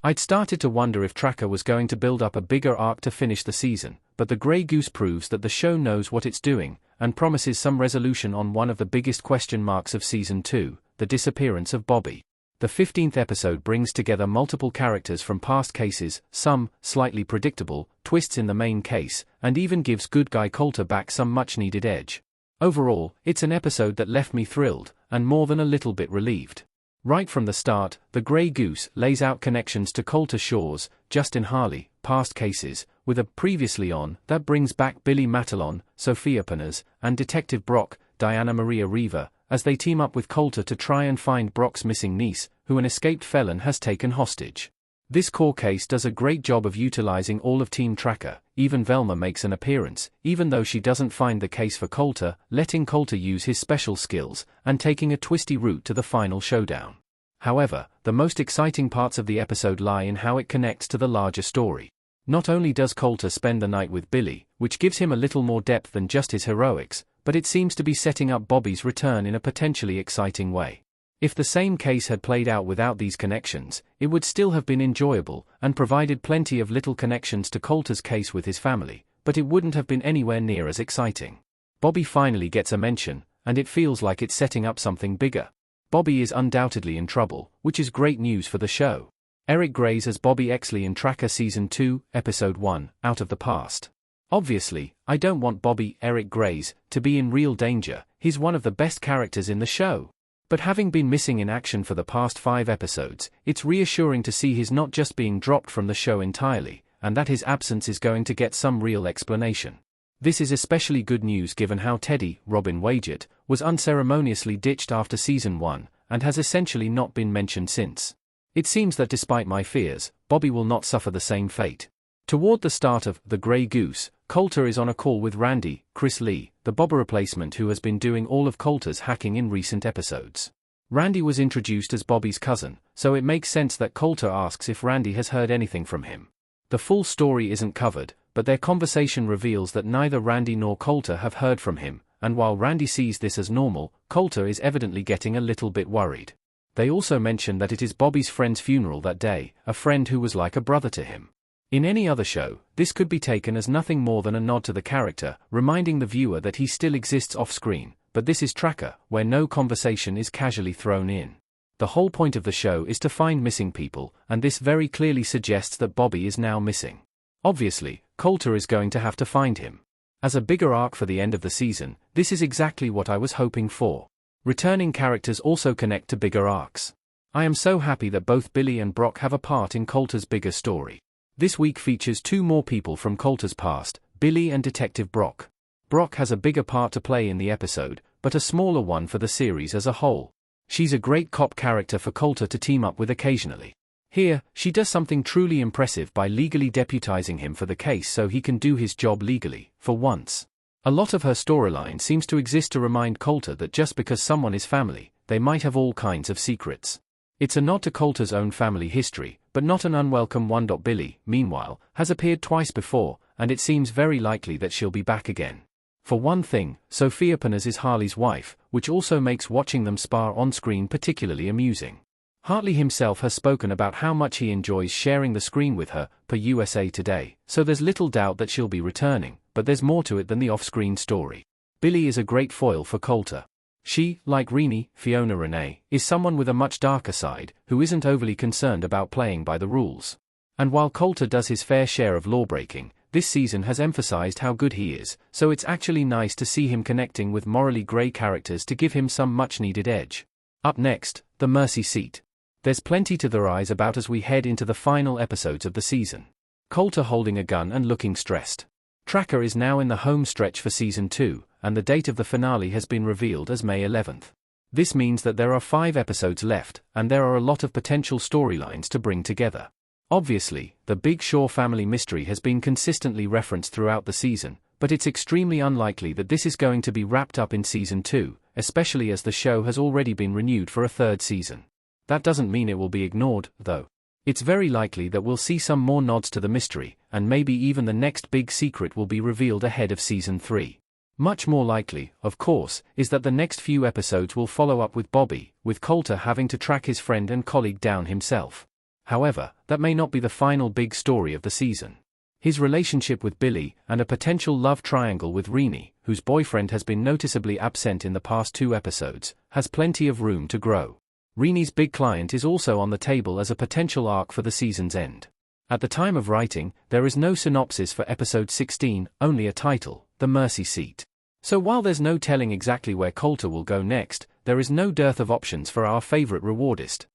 I'd started to wonder if Tracker was going to build up a bigger arc to finish the season, but the Grey Goose proves that the show knows what it's doing, and promises some resolution on one of the biggest question marks of Season 2, the disappearance of Bobby. The 15th episode brings together multiple characters from past cases, some slightly predictable twists in the main case, and even gives good guy Coulter back some much-needed edge. Overall, it's an episode that left me thrilled, and more than a little bit relieved. Right from the start, the Grey Goose lays out connections to Coulter Shaw's, Justin Harley, past cases, with a previously on that brings back Billy Matalon, Sophia Penas, and Detective Brock, Diana Maria Riva, as they team up with Coulter to try and find Brock's missing niece, who an escaped felon has taken hostage. This core case does a great job of utilizing all of Team Tracker. Even Velma makes an appearance, even though she doesn't find the case for Coulter, letting Coulter use his special skills, and taking a twisty route to the final showdown. However, the most exciting parts of the episode lie in how it connects to the larger story. Not only does Coulter spend the night with Billy, which gives him a little more depth than just his heroics, but it seems to be setting up Bobby's return in a potentially exciting way. If the same case had played out without these connections, it would still have been enjoyable, and provided plenty of little connections to Coulter's case with his family, but it wouldn't have been anywhere near as exciting. Bobby finally gets a mention, and it feels like it's setting up something bigger. Bobby is undoubtedly in trouble, which is great news for the show. Eric Gray's as Bobby Exley in Tracker Season 2, Episode 1, Out of the Past. Obviously, I don't want Bobby, Eric Gray's, to be in real danger. He's one of the best characters in the show. But having been missing in action for the past 5 episodes, it's reassuring to see he's not just being dropped from the show entirely, and that his absence is going to get some real explanation. This is especially good news given how Teddy, Robin Waget, was unceremoniously ditched after Season 1, and has essentially not been mentioned since. It seems that despite my fears, Bobby will not suffer the same fate. Toward the start of The Grey Goose, Coulter is on a call with Randy, Chris Lee, the Bobber replacement who has been doing all of Coulter's hacking in recent episodes. Randy was introduced as Bobby's cousin, so it makes sense that Coulter asks if Randy has heard anything from him. The full story isn't covered, but their conversation reveals that neither Randy nor Coulter have heard from him, and while Randy sees this as normal, Coulter is evidently getting a little bit worried. They also mention that it is Bobby's friend's funeral that day, a friend who was like a brother to him. In any other show, this could be taken as nothing more than a nod to the character, reminding the viewer that he still exists off-screen, but this is Tracker, where no conversation is casually thrown in. The whole point of the show is to find missing people, and this very clearly suggests that Bobby is now missing. Obviously, Coulter is going to have to find him. As a bigger arc for the end of the season, this is exactly what I was hoping for. Returning characters also connect to bigger arcs. I am so happy that both Billy and Brock have a part in Coulter's bigger story. This week features 2 more people from Coulter's past, Billy and Detective Brock. Brock has a bigger part to play in the episode, but a smaller one for the series as a whole. She's a great cop character for Coulter to team up with occasionally. Here, she does something truly impressive by legally deputizing him for the case so he can do his job legally, for once. A lot of her storyline seems to exist to remind Coulter that just because someone is family, they might have all kinds of secrets. It's a nod to Coulter's own family history, but not an unwelcome one. Billy, meanwhile, has appeared twice before, and it seems very likely that she'll be back again. For one thing, Sophia Penas is Harley's wife, which also makes watching them spar on-screen particularly amusing. Hartley himself has spoken about how much he enjoys sharing the screen with her, per USA Today, so there's little doubt that she'll be returning, but there's more to it than the off-screen story. Billy is a great foil for Coulter. She, like Renee, Fiona Renee, is someone with a much darker side, who isn't overly concerned about playing by the rules. And while Coulter does his fair share of lawbreaking, this season has emphasized how good he is, so it's actually nice to see him connecting with morally grey characters to give him some much-needed edge. Up next, the Mercy Seat. There's plenty to theorize about as we head into the final episodes of the season. Coulter holding a gun and looking stressed. Tracker is now in the home stretch for Season 2, and the date of the finale has been revealed as May 11th. This means that there are 5 episodes left, and there are a lot of potential storylines to bring together. Obviously, the Big Shaw family mystery has been consistently referenced throughout the season, but it's extremely unlikely that this is going to be wrapped up in Season 2, especially as the show has already been renewed for a 3rd season. That doesn't mean it will be ignored, though. It's very likely that we'll see some more nods to the mystery, and maybe even the next big secret will be revealed ahead of Season 3. Much more likely, of course, is that the next few episodes will follow up with Bobby, with Coulter having to track his friend and colleague down himself. However, that may not be the final big story of the season. His relationship with Billy, and a potential love triangle with Rini, whose boyfriend has been noticeably absent in the past 2 episodes, has plenty of room to grow. Rini's big client is also on the table as a potential arc for the season's end. At the time of writing, there is no synopsis for episode 16, only a title, The Mercy Seat. So while there's no telling exactly where Coulter will go next, there is no dearth of options for our favorite rewardist.